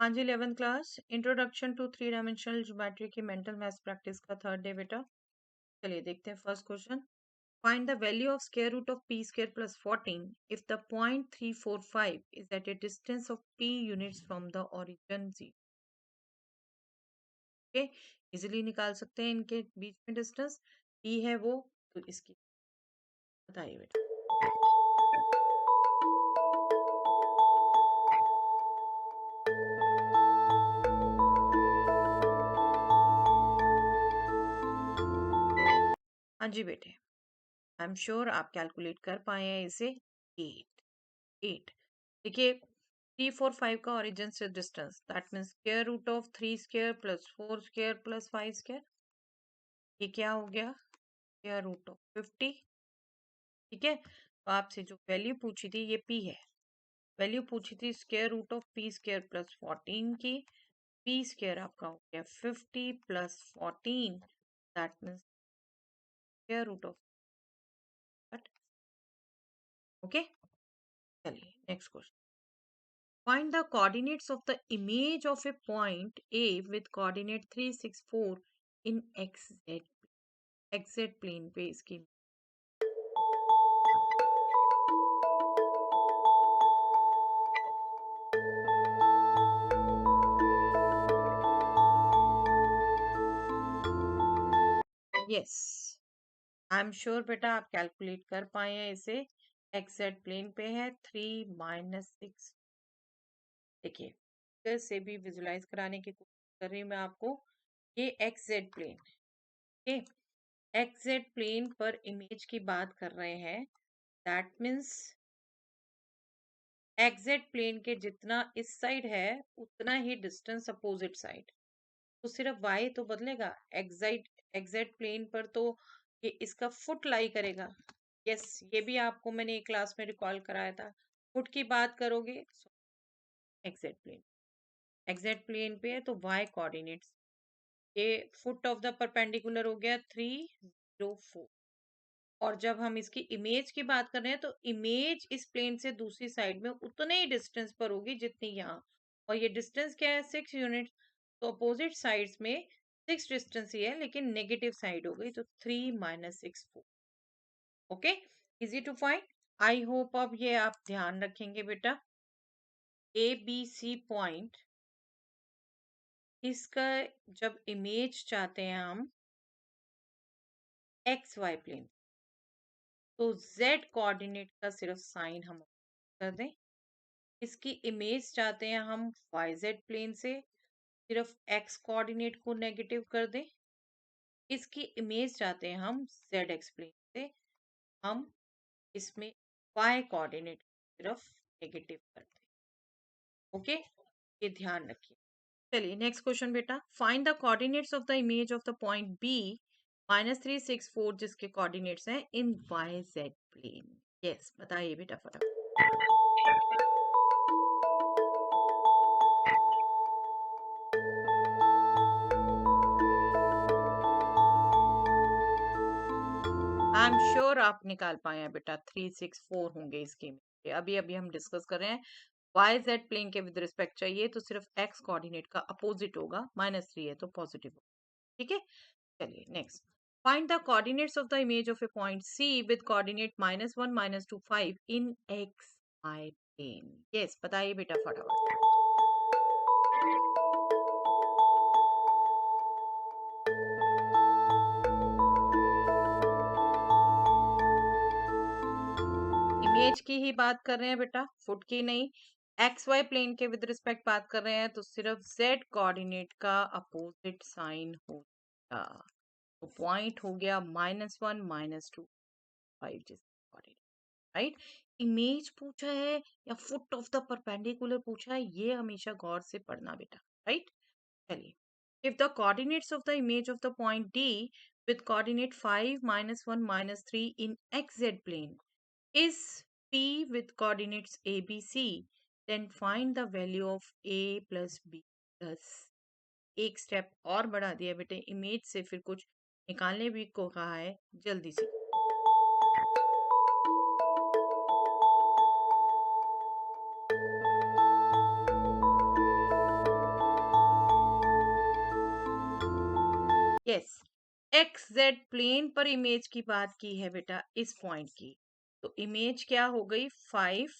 हाँ जी, 11th class introduction to three dimensional geometry की मेंटल मैथ्स प्रैक्टिस का थर्ड डे बेटा। चलिए देखते हैं first question. Find the value of square root of p square plus 14 if the point 345 is at a distance of p units from the origin जी। Okay, easily निकाल सकते हैं इनके बीच में डिस्टेंस p है वो, तो इसकी बताइए बेटा। हाँ जी बेटे, आई एम श्योर आप कैलकुलेट कर पाए हैं इसे। 8 देखिए, 345 का ओरिजिन से distance, that means square root of 3 square plus 4 square plus 5 square, ये क्या हो गया, स्क्वायर रूट ऑफ 50। ठीक है, तो आपसे जो वैल्यू पूछी थी ये p है, वैल्यू पूछी थी square root of p square plus 14 की, p स्क्वायर आपका हो गया 50 plus 14, that means square root of. Okay, चलिए next question. Find the coordinates of the image of a point A with coordinate 364 in xz plane पे इसकी। Yes, I am sure बेटा आप calculate कर पाए हैं इसे। xz प्लेन पे है 3 - 6। देखिए, फिर से भी विजुलाइज कराने की कोशिश कर रही हूँ मैं आपको। ये xz प्लेन, ये xz प्लेन पर इमेज की बात कर रहे हैं, दैट मीन्स एग्जैक्ट प्लेन के जितना इस साइड है उतना ही डिस्टेंस अपोजिट साइड, तो सिर्फ y तो बदलेगा। एग्जैक्ट प्लेन पर तो ये इसका फुट लाई करेगा। यस, ये भी आपको मैंने एक क्लास में रिकॉल कराया था। फुट की बात करोगे, एग्जैक्ट प्लेन पे है तो y कोऑर्डिनेट्स, ये फुट ऑफ द परपेंडिकुलर हो गया 304। और जब हम इसकी इमेज की बात कर रहे हैं तो इमेज इस प्लेन से दूसरी साइड में उतने ही डिस्टेंस पर होगी जितनी यहाँ, और ये डिस्टेंस क्या है 6 यूनिट, तो अपोजिट साइड्स में 6 डिस्टेंस ही है लेकिन नेगेटिव साइड हो गई, तो 3 - 6 4। Okay, easy to find. I hope अब ये आप ध्यान रखेंगे बेटा। ए बी सी पॉइंट, इसका जब इमेज चाहते हैं हम एक्स वाई प्लेन, तो जेड कोऑर्डिनेट का सिर्फ साइन हम कर दें। इसकी इमेज चाहते हैं हम YZ प्लेन से, सिर्फ x कोऑर्डिनेट को नेगेटिव कर दें। इसकी इमेज चाहते हैं हम ZX प्लेन से, हम इसमें y कोऑर्डिनेट सिर्फ नेगेटिव कर दें। ओके, ये ध्यान रखिए। चलिए नेक्स्ट क्वेश्चन बेटा। Find the coordinates of the image of the point B -364 जिसके कोऑर्डिनेट्स हैं इन YZ प्लेन। यस, बताइए बेटा फटाफट। आई एम श्योर आप निकाल पाए हैं बेटा, 364 होंगे इसके में। अभी अभी हम डिस्कस कर रहे हैं वाई जेड प्लेन के विद रिस्पेक्ट चाहिए तो सिर्फ एक्स कोऑर्डिनेट का अपोजिट होगा, -3 है तो पॉजिटिव होगा। ठीक है, चलिए next. Find the coordinates of the image of a point c with coordinate -1 -2 5 in x y plane. Yes, बताइए बेटा फटाफट। इमेज की ही बात कर रहे हैं बेटा, फुट की नहीं। एक्स वाई प्लेन के विद रिस्पेक्ट बात कर रहे हैं तो सिर्फ जेड कोऑर्डिनेट का अपोजिट साइन होगा, तो पॉइंट हो गया -1 -2 5 जिसके, राइट। इमेज पूछा है या फुट ऑफ द परपेंडिकुलर पूछा है, ये हमेशा गौर से पढ़ना बेटा, राइट। चलिए, if the coordinates of the image of the point D with coordinate 5 -1 -3 in xz plane is P with coordinates A B C, then find the value of A plus B plus। एक step और बढ़ा दिया बेटे, image से फिर कुछ निकालने भी को कहा है, जल्दी से। यस, एक्स जेड प्लेन पर इमेज की बात की है बेटा, इस पॉइंट की। तो इमेज क्या हो गई 5,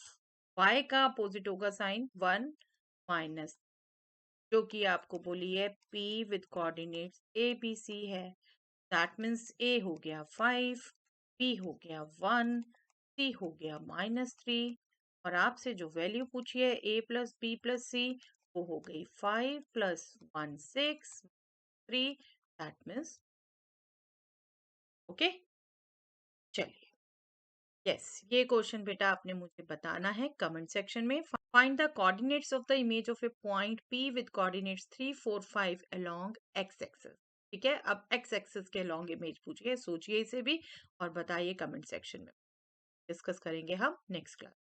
वाई का अपोजिट होगा साइन 1 माइनस, जो कि आपको बोली है P with coordinates A B C है। दैट मीन्स ए हो गया 5, P हो गया 1, C हो गया -3, और आपसे जो वैल्यू पूछी है A प्लस बी प्लस सी, वो हो गई 5 प्लस 1 6 3, दैट मीन्स ओके। चलिए, यस, ये क्वेश्चन बेटा आपने मुझे बताना है कमेंट सेक्शन में। Find the coordinates of the image of a point P with coordinates 3 4 5 along x axis. ठीक है, अब एक्स एक्सिस के अलोंग इमेज पूछिए, सोचिए इसे भी और बताइए कमेंट सेक्शन में। डिस्कस करेंगे हम नेक्स्ट क्लास।